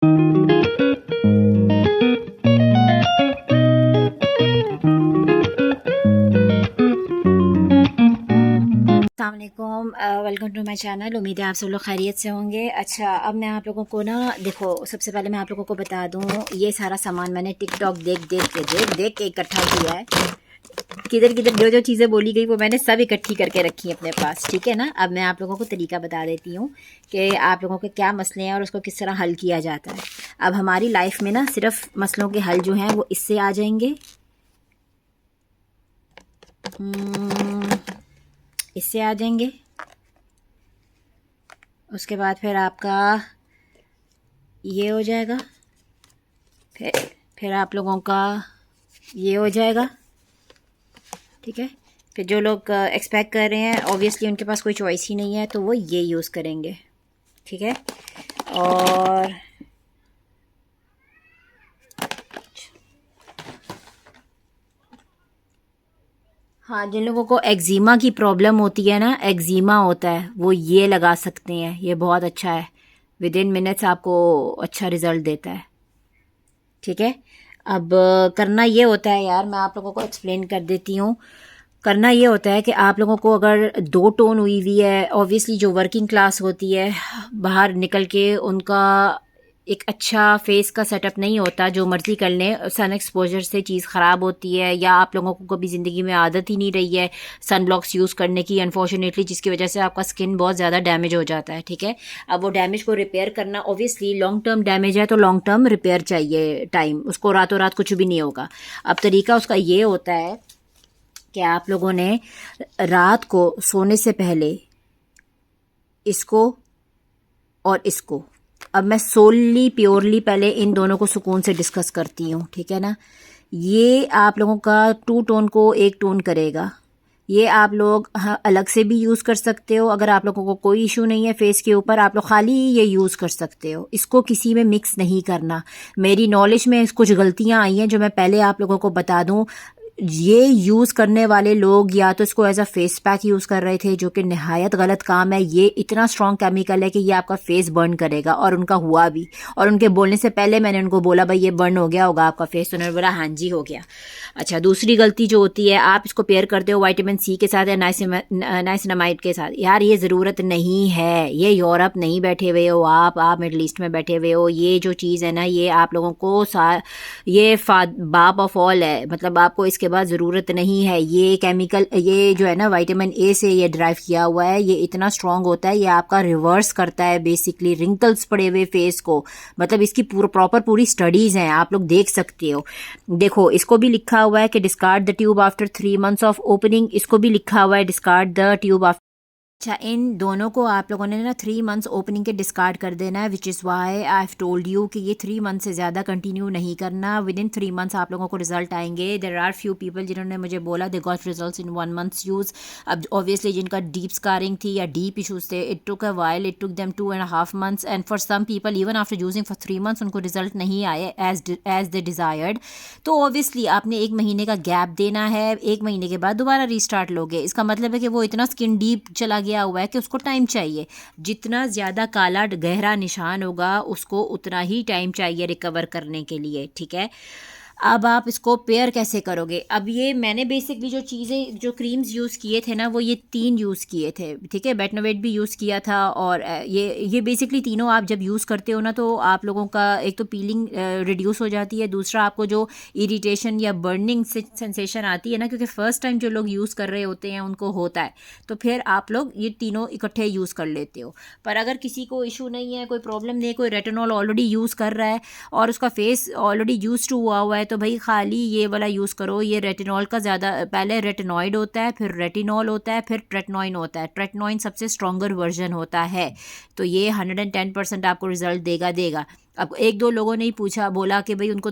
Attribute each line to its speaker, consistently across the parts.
Speaker 1: अस्सलामुअलैकुम, welcome to my channel. उम्मीद है आप सब लोग खैरियत से होंगे। अच्छा, अब मैं आप लोगों को ना, देखो, सबसे पहले मैं आप लोगों को बता दूं, ये सारा सामान मैंने टिकटॉक देख के इकट्ठा किया है। किधर किधर जो जो चीज़ें बोली गई वो मैंने सब इकट्ठी करके रखी है अपने पास, ठीक है ना। अब मैं आप लोगों को तरीका बता देती हूँ कि आप लोगों के क्या मसले हैं और उसको किस तरह हल किया जाता है। अब हमारी लाइफ में ना सिर्फ मसलों के हल जो हैं वो इससे आ जाएंगे, इससे आ जाएंगे। उसके बाद फिर आपका ये हो जाएगा, फिर फिर आप लोगों का ये हो जाएगा, ठीक है। फिर जो लोग एक्सपेक्ट कर रहे हैं, ऑब्वियसली उनके पास कोई चॉइस ही नहीं है, तो वो ये यूज़ करेंगे, ठीक है। और हाँ, जिन लोगों को एक्जिमा की प्रॉब्लम होती है ना, एक्जिमा होता है, वो ये लगा सकते हैं। ये बहुत अच्छा है, विद इन मिनट्स आपको अच्छा रिजल्ट देता है, ठीक है। अब करना ये होता है यार, मैं आप लोगों को एक्सप्लेन कर देती हूँ। करना ये होता है कि आप लोगों को अगर दो टोन हुई हुई है, ऑब्वियसली जो वर्किंग क्लास होती है, बाहर निकल के उनका एक अच्छा फेस का सेटअप नहीं होता, जो मर्जी कर लें, सन एक्सपोजर से चीज़ ख़राब होती है, या आप लोगों को कभी ज़िंदगी में आदत ही नहीं रही है सन ब्लॉक्स यूज़ करने की, अनफॉर्चुनेटली, जिसकी वजह से आपका स्किन बहुत ज़्यादा डैमेज हो जाता है, ठीक है। अब वो डैमेज को रिपेयर करना, ऑब्वियसली लॉन्ग टर्म डैमेज है तो लॉन्ग टर्म रिपेयर चाहिए टाइम, उसको रातों रात कुछ भी नहीं होगा। अब तरीका उसका ये होता है कि आप लोगों ने रात को सोने से पहले इसको और इसको, अब मैं सोलली प्योरली पहले इन दोनों को सुकून से डिस्कस करती हूँ, ठीक है ना। ये आप लोगों का टू टोन को एक टोन करेगा। ये आप लोग अलग से भी यूज़ कर सकते हो, अगर आप लोगों को कोई इशू नहीं है फेस के ऊपर, आप लोग खाली ये यूज़ कर सकते हो। इसको किसी में मिक्स नहीं करना। मेरी नॉलेज में कुछ गलतियाँ आई हैं जो मैं पहले आप लोगों को बता दूँ। ये यूज़ करने वाले लोग या तो इसको as a face pack use कर रहे थे, जो कि नहायत गलत काम है। ये इतना स्ट्रॉन्ग केमिकल है कि ये आपका फेस बर्न करेगा, और उनका हुआ भी। और उनके बोलने से पहले मैंने उनको बोला, भाई ये बर्न हो गया होगा आपका फेस, तो उन्होंने बोला हाँ जी हो गया। अच्छा, दूसरी गलती जो होती है, आप इसको पेयर करते हो विटामिन सी के साथ या नाइसिनामाइड के साथ। यार ये ज़रूरत नहीं है, ये यूरोप नहीं बैठे हुए हो आप मिडल ईस्ट में बैठे हुए हो। ये जो चीज़ है ना, ये आप लोगों को ये बाप ऑफ ऑल है, मतलब आपको इसके बाद ज़रूरत नहीं है। ये केमिकल, ये जो है ना विटामिन ए से ये ड्राइव किया हुआ है, ये इतना स्ट्रॉन्ग होता है, ये आपका रिवर्स करता है बेसिकली रिंकल्स पड़े हुए फेस को। मतलब इसकी प्रॉपर पूरी स्टडीज़ हैं, आप लोग देख सकते हो। देखो, इसको भी लिखा हुआ है कि discard the tube after 3 months of opening. इसको भी लिखा हुआ है डिस्कार्ड द ट्यूब आफ्टर। अच्छा, इन दोनों को आप लोगों ने ना 3 months ओपनिंग के डिस्कार्ड कर देना है, which is why I have told you कि ये 3 months से ज़्यादा कंटिन्यू नहीं करना। विद इन 3 months आप लोगों को रिजल्ट आएंगे। देर आर फ्यू पीपल जिन्होंने मुझे बोला they got results in 1 month use. अब ऑब्वियसली जिनका डीप स्कारिंग थी या डीप इशूज़ थे, it took a while, it took them 2.5 months, and for some people even after using for 3 months उनको result नहीं आए एज दे डिज़ायर्ड। तो obviously आपने 1 महीने का गैप देना है, 1 महीने के बाद दोबारा रीस्टार्ट लोगे। इसका मतलब है कि वो इतना स्किन डीप चला गया हुआ है कि उसको टाइम चाहिए। जितना ज़्यादा काला गहरा निशान होगा उसको उतना ही टाइम चाहिए रिकवर करने के लिए, ठीक है। अब आप इसको पेयर कैसे करोगे? अब ये मैंने बेसिकली जो चीज़ें, जो क्रीम्स यूज़ किए थे ना, वो ये 3 यूज़ किए थे, ठीक है। बेटनोवेट भी यूज़ किया था, और ये बेसिकली तीनों आप जब यूज़ करते हो ना, तो आप लोगों का एक तो पीलिंग रिड्यूस हो जाती है, दूसरा आपको जो इरिटेशन या बर्निंग सेंसेशन आती है ना, क्योंकि फ़र्स्ट टाइम जो लोग यूज़ कर रहे होते हैं उनको होता है, तो फिर आप लोग ये तीनों इकट्ठे यूज़ कर लेते हो। पर अगर किसी को इशू नहीं है, कोई प्रॉब्लम नहीं है, कोई रेटिनॉल ऑलरेडी यूज़ कर रहा है और उसका फेस ऑलरेडी यूज टू हुआ हुआ है, तो भाई खाली ये वाला यूज़ करो। ये रेटिनॉल का ज़्यादा, पहले रेटिनॉइड होता है, फिर रेटिनॉल होता है, फिर ट्रेटनॉइन होता है। ट्रेटनॉइन सबसे स्ट्रॉन्गर वर्जन होता है, तो ये 110% आपको रिजल्ट देगा। अब एक दो लोगों ने ही पूछा, बोला कि भाई उनका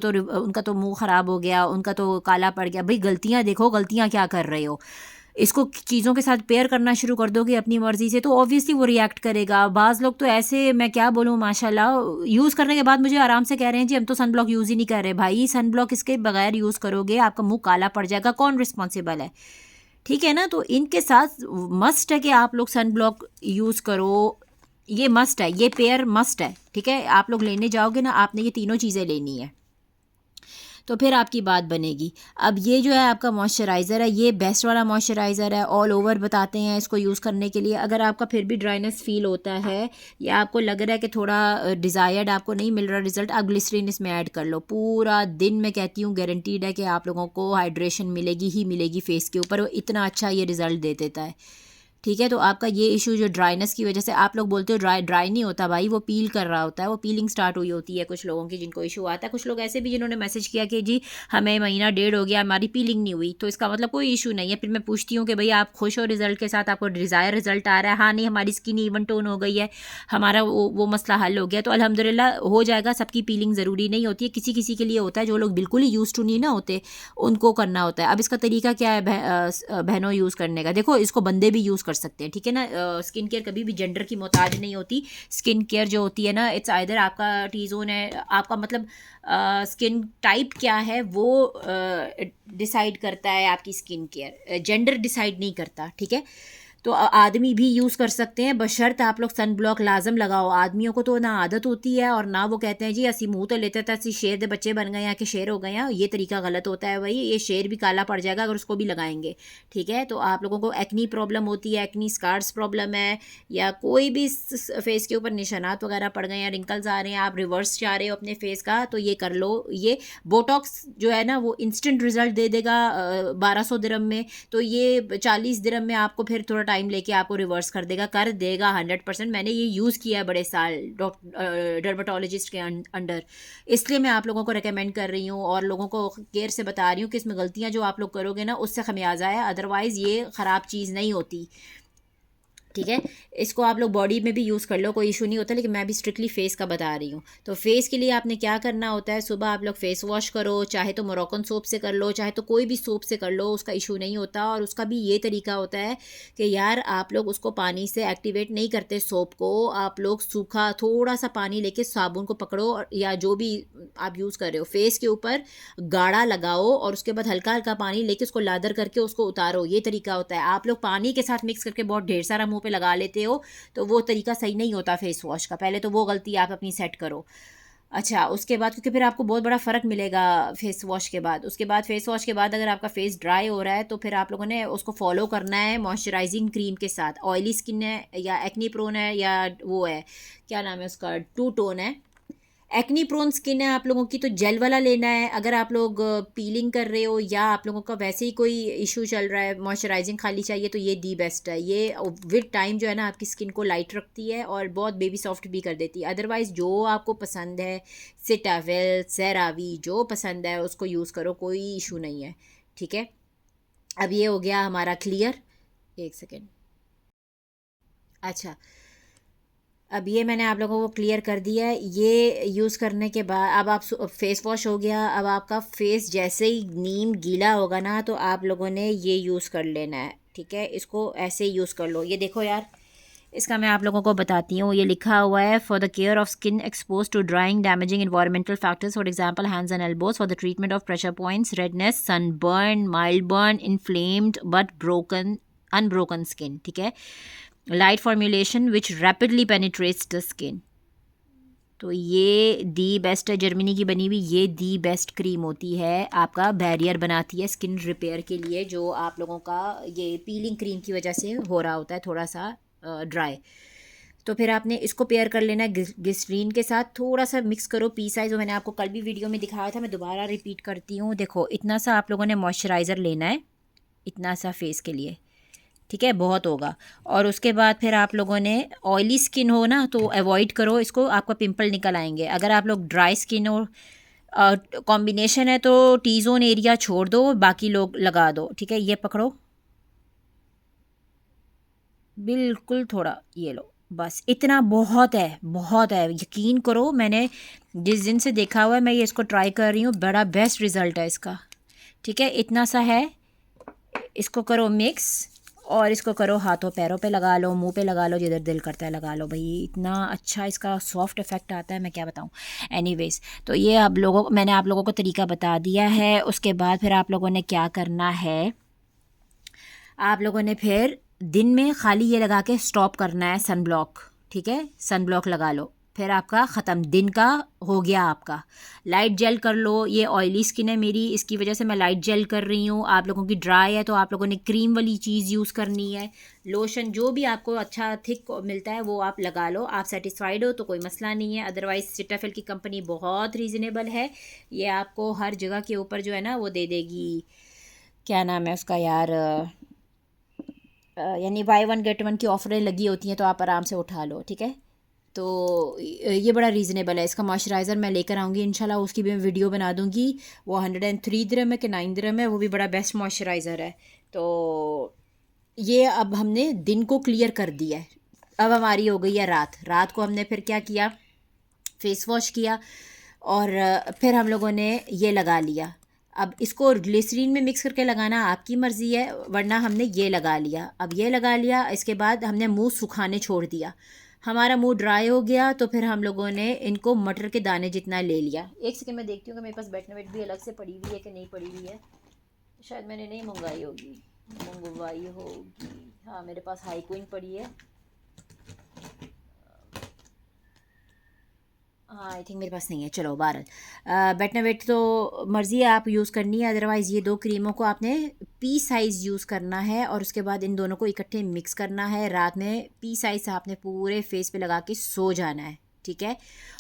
Speaker 1: तो मुंह ख़राब हो गया, उनका तो काला पड़ गया। भाई गलतियाँ देखो, गलतियाँ क्या कर रहे हो। इसको चीज़ों के साथ पेयर करना शुरू कर दोगे अपनी मर्ज़ी से, तो ऑब्वियसली वो रिएक्ट करेगा। बाज़ लोग तो ऐसे, मैं क्या बोलूँ, माशाल्लाह, यूज़ करने के बाद मुझे आराम से कह रहे हैं जी हम तो सन ब्लॉक यूज़ ही नहीं कर रहे। भाई सन ब्लॉक इसके बगैर यूज़ करोगे आपका मुंह काला पड़ जाएगा, कौन रिस्पॉन्सिबल है? ठीक है ना। तो इनके साथ मस्ट है कि आप लोग सन ब्लॉक यूज़ करो। ये मस्ट है, ये पेयर मस्ट है, ठीक है। आप लोग लेने जाओगे ना, आपने ये तीनों चीज़ें लेनी है, तो फिर आपकी बात बनेगी। अब ये जो है आपका मॉइस्चराइज़र है, ये बेस्ट वाला मॉइस्चराइज़र है, ऑल ओवर बताते हैं इसको यूज़ करने के लिए। अगर आपका फिर भी ड्राइनेस फील होता है या आपको लग रहा है कि थोड़ा डिज़ायर्ड आपको नहीं मिल रहा रिज़ल्ट, आप ग्लिसरीन इसमें ऐड कर लो। पूरा दिन मैं कहती हूँ गारंटीड है कि आप लोगों को हाइड्रेशन मिलेगी ही मिलेगी फेस के ऊपर, इतना अच्छा ये रिज़ल्ट दे देता है, ठीक है। तो आपका ये इशू जो ड्राइनेस की वजह से, आप लोग बोलते हो ड्राई नहीं होता भाई, वो पील कर रहा होता है, वो पीलिंग स्टार्ट हुई होती है कुछ लोगों की जिनको इशू आता है। कुछ लोग ऐसे भी जिन्होंने मैसेज किया कि जी हमें महीना डेढ़ हो गया हमारी पीलिंग नहीं हुई, तो इसका मतलब कोई इशू नहीं है। फिर मैं पूछती हूँ कि भाई आप खुश हो रिजल्ट के साथ, आपको डिज़ायर रिजल्ट आ रहा है? हाँ नहीं, हमारी स्किन इवन टोन हो गई है, हमारा वो मसला हल हो गया, तो अल्हम्दुलिल्लाह हो जाएगा। सबकी पीलिंग ज़रूरी नहीं होती है, किसी किसी के लिए होता है, जो लोग बिल्कुल ही यूज़ टू नहीं ना होते उनको करना होता है। अब इसका तरीका क्या है बहनों यूज़ करने का? देखो, इसको बंदे भी यूज़ कर सकते हैं, ठीक है ना। स्किन केयर कभी भी जेंडर की मोहताज नहीं होती। स्किन केयर जो होती है ना, इट्स आइदर आपका टी जोन है, आपका मतलब स्किन टाइप क्या है वो डिसाइड करता है आपकी स्किन केयर, जेंडर डिसाइड नहीं करता, ठीक है। तो आदमी भी यूज़ कर सकते हैं, बशर्त आप लोग सन ब्लॉक लाजम लगाओ। आदमियों को तो ना आदत होती है और ना वो कहते हैं जी असी मुँह तो लेते थे, असी शेर दे बच्चे बन गए हैं कि शेर हो गए हैं। ये तरीका गलत होता है भाई, ये शेर भी काला पड़ जाएगा अगर उसको भी लगाएंगे, ठीक है। तो आप लोगों को एक्नी प्रॉब्लम होती है, एक्नी स्कार्स प्रॉब्लम है, या कोई भी फेस के ऊपर निशानात वगैरह पड़ गए हैं, रिंकल्स आ रहे हैं, आप रिवर्स चाह रहे हो अपने फेस का, तो ये कर लो। ये बोटॉक्स जो है ना वो इंस्टेंट रिजल्ट दे देगा 1200 दिरहम में, तो ये 40 दिरहम में आपको फिर थोड़ा टाइम लेके आपको रिवर्स कर देगा 100%। मैंने ये यूज़ किया है बड़े साल डर्माटोलॉजिस्ट के अंडर, इसलिए मैं आप लोगों को रेकमेंड कर रही हूँ और लोगों को केयर से बता रही हूँ कि इसमें गलतियाँ जो आप लोग करोगे ना उससे खमियाजा है, अदरवाइज़ ये ख़राब चीज़ नहीं होती, ठीक है। इसको आप लोग बॉडी में भी यूज़ कर लो, कोई इशू नहीं होता, लेकिन मैं भी स्ट्रिक्टली फेस का बता रही हूँ। तो फेस के लिए आपने क्या करना होता है, सुबह आप लोग फेस वॉश करो, चाहे तो मोरक्कन सोप से कर लो, चाहे तो कोई भी सोप से कर लो, उसका इशू नहीं होता। और उसका भी ये तरीका होता है कि यार आप लोग उसको पानी से एक्टिवेट नहीं करते सोप को, आप लोग सूखा थोड़ा सा पानी लेके साबुन को पकड़ो या जो भी आप यूज़ कर रहे हो फेस के ऊपर गाढ़ा लगाओ और उसके बाद हल्का हल्का पानी लेके उसको लादर करके उसको उतारो, ये तरीका होता है। आप लोग पानी के साथ मिक्स करके बहुत ढेर सारा मुंह पे लगा लेते हो, तो वो तरीका सही नहीं होता फेस वॉश का। पहले तो वो गलती आप अपनी सेट करो। अच्छा, उसके बाद क्योंकि फिर आपको बहुत बड़ा फ़र्क मिलेगा फेस वॉश के बाद। उसके बाद फेस वॉश के बाद अगर आपका फेस ड्राई हो रहा है तो फिर आप लोगों ने उसको फॉलो करना है मॉइस्चराइजिंग क्रीम के साथ। ऑयली स्किन है या एक्नी प्रोन है या वो है क्या नाम है उसका, टू टोन है, एक्नी प्रोन स्किन है आप लोगों की, तो जेल वाला लेना है। अगर आप लोग पीलिंग कर रहे हो या आप लोगों का वैसे ही कोई इशू चल रहा है, मॉइस्चराइजिंग खाली चाहिए, तो ये दी बेस्ट है। ये विद टाइम जो है ना आपकी स्किन को लाइट रखती है और बहुत बेबी सॉफ्ट भी कर देती है। अदरवाइज़ जो आपको पसंद है, सिटाविल, सेरावी, जो पसंद है उसको यूज़ करो, कोई इशू नहीं है, ठीक है। अब ये हो गया हमारा क्लियर। एक सेकेंड, अच्छा, अब ये मैंने आप लोगों को क्लियर कर दिया है। ये यूज़ करने के बाद अब आप फेस वॉश हो गया। अब आपका फेस जैसे ही नीम गीला होगा ना तो आप लोगों ने ये यूज़ कर लेना है, ठीक है। इसको ऐसे ही यूज़ कर लो। ये देखो यार, इसका मैं आप लोगों को बताती हूँ। ये लिखा हुआ है for the care of skin expose to drying damaging environmental factors, for example hands and elbows, for the treatment of pressure points, redness, sunburn, mild burn, inflamed but unbroken skin, ठीक है। Light formulation which rapidly penetrates the skin. तो ये the best है, Germany की बनी हुई ये the best cream होती है, आपका बैरियर बनाती है स्किन रिपेयर के लिए, जो आप लोगों का ये पीलिंग क्रीम की वजह से हो रहा होता है थोड़ा सा ड्राई। तो फिर आपने इसको पेयर कर लेना है ग्लिसरीन के साथ, थोड़ा सा मिक्स करो पी साइज, जो मैंने आपको कल भी वीडियो में दिखाया था, मैं दोबारा रिपीट करती हूँ। देखो, इतना सा आप लोगों ने मॉइस्चराइज़र लेना है, इतना सा फेस के लिए, ठीक है, बहुत होगा। और उसके बाद फिर आप लोगों ने ऑयली स्किन हो ना तो अवॉइड करो इसको, आपका पिंपल निकल आएंगे। अगर आप लोग ड्राई स्किन हो, कॉम्बिनेशन है, तो टी जोन एरिया छोड़ दो, बाकी लोग लगा दो, ठीक है। ये पकड़ो, बिल्कुल थोड़ा, ये लो, बस इतना बहुत है, बहुत है, यकीन करो। मैंने जिस दिन से देखा हुआ है मैं ये इसको ट्राई कर रही हूँ, बड़ा बेस्ट रिज़ल्ट है इसका, ठीक है। इतना सा है, इसको करो मिक्स और इसको करो हाथों पैरों पे लगा लो, मुंह पे लगा लो, जिधर दिल करता है लगा लो भाई। इतना अच्छा इसका सॉफ्ट इफ़ेक्ट आता है, मैं क्या बताऊँ। एनीवेज, तो ये मैंने आप लोगों को तरीका बता दिया है। उसके बाद फिर आप लोगों ने क्या करना है, आप लोगों ने फिर दिन में खाली ये लगा के स्टॉप करना है सन ब्लॉक, ठीक है, सन ब्लॉक लगा लो, फिर आपका ख़त्म, दिन का हो गया आपका। लाइट जेल कर लो, ये ऑयली स्किन है मेरी, इसकी वजह से मैं लाइट जेल कर रही हूँ। आप लोगों की ड्राई है तो आप लोगों ने क्रीम वाली चीज़ यूज़ करनी है। लोशन जो भी आपको अच्छा थिक मिलता है वो आप लगा लो। आप सेटिस्फाइड हो तो कोई मसला नहीं है, अदरवाइज़ सिटाफिल की कंपनी बहुत रीज़नेबल है, ये आपको हर जगह के ऊपर जो है ना वो दे देगी, क्या नाम है उसका यार, यानी बाय वन गेट वन की ऑफरें लगी होती हैं तो आप आराम से उठा लो, ठीक है। तो ये बड़ा रीज़नेबल है। इसका मॉइस्चराइज़र मैं लेकर आऊँगी इंशाल्लाह, उसकी भी मैं वीडियो बना दूँगी। वो 103 दिरहम है कि 9 दिरहम है, वो भी बड़ा बेस्ट मॉइस्चराइज़र है। तो ये अब हमने दिन को क्लियर कर दिया है। अब हमारी हो गई है रात। रात को हमने फिर क्या किया, फेस वॉश किया और फिर हम लोगों ने ये लगा लिया। अब इसको ग्लिसरीन में मिक्स करके लगाना आपकी मर्ज़ी है, वरना हमने ये लगा लिया। अब ये लगा लिया, इसके बाद हमने मुंह सुखाने छोड़ दिया। हमारा मुंह ड्राई हो गया तो फिर हम लोगों ने इनको मटर के दाने जितना ले लिया। एक सेकंड मैं देखती हूँ कि मेरे पास बेटनोवेट भी अलग से पड़ी हुई है कि नहीं पड़ी हुई है। शायद मैंने नहीं मंगवाई होगी, हाँ मेरे पास हाई क्वीन पड़ी है। हाँ आई थिंक मेरे पास नहीं है, चलो बहरहाल बेटनावेट तो मर्ज़ी है आप यूज़ करनी है, अदरवाइज़ ये दो क्रीमों को आपने पी साइज़ यूज़ करना है और उसके बाद इन दोनों को इकट्ठे मिक्स करना है। रात में पी साइज़ आपने पूरे फेस पे लगा के सो जाना है, ठीक है।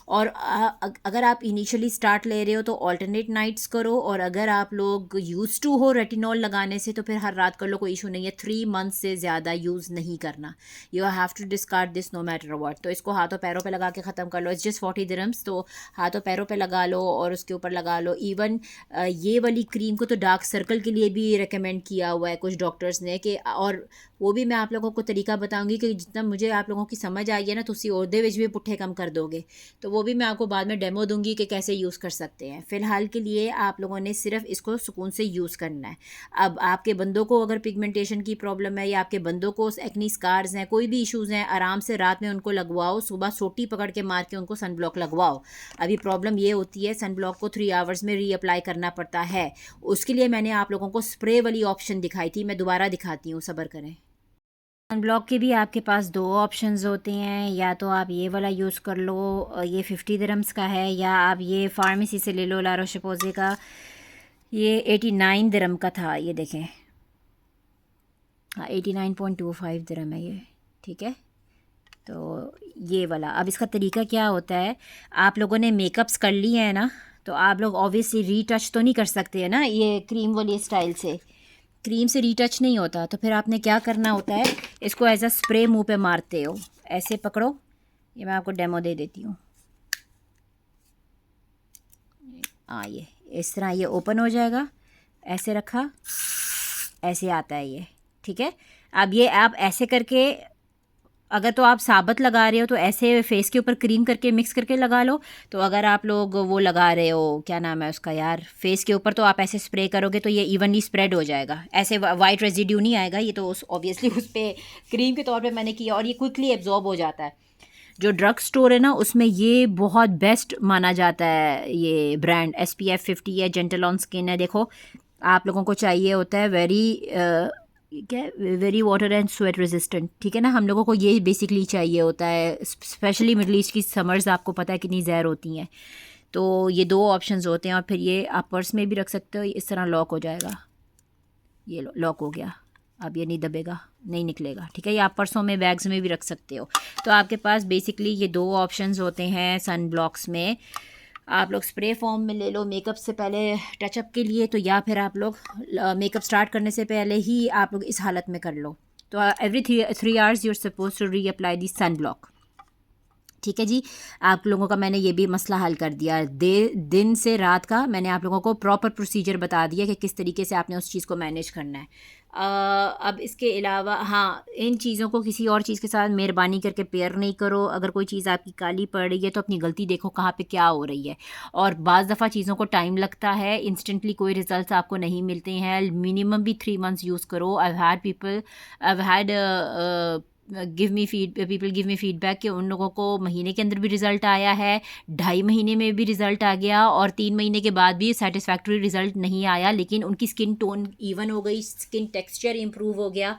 Speaker 1: और अगर आप इनिशियली स्टार्ट ले रहे हो तो ऑल्टरनेट नाइट्स करो, और अगर आप लोग यूज़ टू हो रेटिनॉल लगाने से तो फिर हर रात कर लो, कोई इशू नहीं है। 3 मंथ से ज़्यादा यूज़ नहीं करना, you have to discard this no matter what. तो इसको हाथों पैरों पे लगा के ख़त्म कर लो। इट्स जस्ट 40 दिरहम्स, तो हाथों पैरों पे लगा लो और उसके ऊपर लगा लो। इवन ये वाली क्रीम को तो डार्क सर्कल के लिए भी रिकमेंड किया हुआ है कुछ डॉक्टर्स ने कि, और वो भी मैं आप लोगों को तरीका बताऊंगी कि जितना मुझे आप लोगों की समझ आई है ना, तो उसी ओहदे विच भी पुट्ठे कम कर दोगे। तो वो भी मैं आपको बाद में डेमो दूंगी कि कैसे यूज़ कर सकते हैं। फ़िलहाल के लिए आप लोगों ने सिर्फ इसको सुकून से यूज़ करना है। अब आपके बंदों को अगर पिगमेंटेशन की प्रॉब्लम है या आपके बंदों को एक्नी स्कार्स हैं, कोई भी इश्यूज़ हैं, आराम से रात में उनको लगवाओ, सुबह सोटी पकड़ के मार के उनको सन ब्लॉक लगवाओ। अभी प्रॉब्लम ये होती है सन ब्लॉक को 3 आवर्स में रीअप्लाई करना पड़ता है। उसके लिए मैंने आप लोगों को स्प्रे वाली ऑप्शन दिखाई थी, मैं दोबारा दिखाती हूँ, सब्र करें। सन ब्लॉक के भी आपके पास दो ऑप्शंस होते हैं, या तो आप ये वाला यूज़ कर लो, ये 50 दिरहम्स का है, या आप ये फार्मेसी से ले लो, ला रोश-पोज़े का, ये 89 दिरहम का था, ये देखें, हाँ 89.25 दिरहम है ये, ठीक है। तो ये वाला, अब इसका तरीका क्या होता है, आप लोगों ने मेकअप्स कर लिए हैं ना, तो आप लोग ऑब्वियसली रीटच तो नहीं कर सकते हैं ना ये क्रीम वाली स्टाइल से, क्रीम से रीटच नहीं होता। तो फिर आपने क्या करना होता है, इसको एज अ स्प्रे मुंह पे मारते हो, ऐसे पकड़ो, ये मैं आपको डेमो दे देती हूँ। हाँ ये इस तरह ये ओपन हो जाएगा, ऐसे रखा, ऐसे आता है ये, ठीक है। अब ये आप ऐसे करके, अगर तो आप साबुत लगा रहे हो तो ऐसे फेस के ऊपर क्रीम करके मिक्स करके लगा लो। तो अगर आप लोग वो लगा रहे हो, क्या नाम है उसका यार, फेस के ऊपर, तो आप ऐसे स्प्रे करोगे तो ये इवनली स्प्रेड हो जाएगा, ऐसे वाइट रेजिड्यू नहीं आएगा। ये तो ऑब्वियसली उस पर क्रीम के तौर पे मैंने किया और ये क्विकली एब्जॉर्ब हो जाता है। जो ड्रग स्टोर है ना उसमें ये बहुत बेस्ट माना जाता है, ये ब्रांड SPF 50 है, जेंटल ऑन स्किन है। देखो आप लोगों को चाहिए होता है very water and sweat resistant, ठीक है ना। हम लोगों को ये बेसिकली चाहिए होता है, स्पेशली मिडल ईस्ट की समर्स आपको पता है कितनी ज़हर होती हैं। तो ये दो ऑप्शंस होते हैं, और फिर ये आप पर्स में भी रख सकते हो, इस तरह लॉक हो जाएगा, ये लो लॉक हो गया, अब ये नहीं दबेगा, नहीं निकलेगा, ठीक है। ये आप पर्सों में, बैग्स में भी रख सकते हो। तो आपके पास बेसिकली ये दो ऑप्शंस होते हैं सन ब्लॉक्स में। आप लोग स्प्रे फॉर्म में ले लो मेकअप से पहले टचअप के लिए, तो या फिर आप लोग मेकअप स्टार्ट करने से पहले ही आप लोग इस हालत में कर लो। तो every 3 hours you are suppose to reapply the sunblock, ठीक है जी। आप लोगों का मैंने ये भी मसला हल कर दिया, दिन से रात का मैंने आप लोगों को प्रॉपर प्रोसीजर बता दिया कि किस तरीके से आपने उस चीज़ को मैनेज करना है। अब इसके अलावा हाँ, इन चीज़ों को किसी और चीज़ के साथ मेहरबानी करके पेयर नहीं करो। अगर कोई चीज़ आपकी काली पड़ रही है तो अपनी गलती देखो कहाँ पे क्या हो रही है। और बाज़ दफ़ा चीज़ों को टाइम लगता है, इंस्टेंटली कोई रिजल्ट्स आपको नहीं मिलते हैं। मिनिमम भी 3 मंथ्स यूज़ करो। I've had people give me feedback कि उन लोगों को महीने के अंदर भी रिज़ल्ट आया है, 2.5 महीने में भी रिज़ल्ट आ गया, और 3 महीने के बाद भी सेटिस्फैक्ट्री रिज़ल्ट नहीं आया, लेकिन उनकी स्किन टोन इवन हो गई, स्किन टेक्सचर इम्प्रूव हो गया,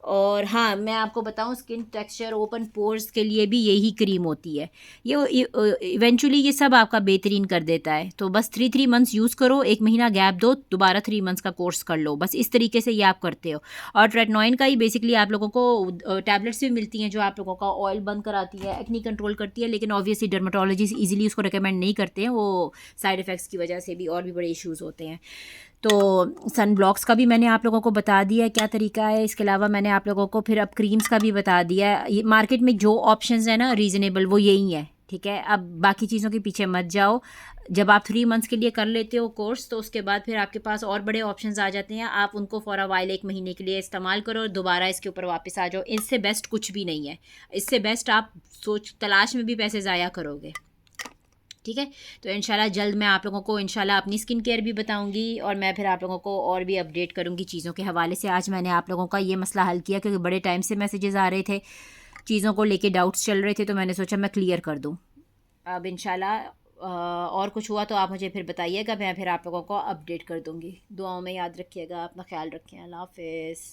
Speaker 1: और हाँ, मैं आपको बताऊँ, स्किन टेक्सचर, ओपन पोर्स के लिए भी यही क्रीम होती है। ये इवेंचुअली ये सब आपका बेहतरीन कर देता है। तो बस 3 मंथ्स यूज़ करो, 1 महीना गैप दो, दोबारा 3 मंथ्स का कोर्स कर लो, बस इस तरीके से ये आप करते हो। और ट्रेटनॉइन का ही बेसिकली आप लोगों को टैबलेट्स भी मिलती हैं जो आप लोगों का ऑयल बंद कराती है, एक्नी कंट्रोल करती है, लेकिन ऑब्वियसली डर्माटोलॉजिस्ट ईजिली उसको रिकमेंड नहीं करते हैं, वो साइड इफ़ेक्ट्स की वजह से भी और भी बड़े इश्यूज़ होते हैं। तो सन ब्लॉक्स का भी मैंने आप लोगों को बता दिया है क्या तरीका है। इसके अलावा मैंने आप लोगों को फिर अब क्रीम्स का भी बता दिया है। ये मार्केट में जो ऑप्शंस है ना रीज़नेबल, वो यही है, ठीक है। अब बाकी चीज़ों के पीछे मत जाओ। जब आप 3 मंथ्स के लिए कर लेते हो कोर्स, तो उसके बाद फिर आपके पास और बड़े ऑप्शंस आ जाते हैं। आप उनको फॉर अ वाइल 1 महीने के लिए इस्तेमाल करो और दोबारा इसके ऊपर वापस आ जाओ। इससे बेस्ट कुछ भी नहीं है। इससे बेस्ट आप सोच तलाश में भी पैसे ज़ाया करोगे, ठीक है। तो इंशाल्लाह जल्द मैं आप लोगों को इंशाल्लाह अपनी स्किन केयर भी बताऊंगी, और मैं फिर आप लोगों को और भी अपडेट करूंगी चीज़ों के हवाले से। आज मैंने आप लोगों का ये मसला हल किया क्योंकि बड़े टाइम से मैसेजेस आ रहे थे, चीज़ों को लेके डाउट्स चल रहे थे, तो मैंने सोचा मैं क्लियर कर दूँ। अब इंशाल्लाह और कुछ हुआ तो आप मुझे फिर बताइएगा, मैं फिर आप लोगों को अपडेट कर दूँगी। दुआओं में याद रखिएगा, अपना ख्याल रखें। अल्लाह हाफिज़।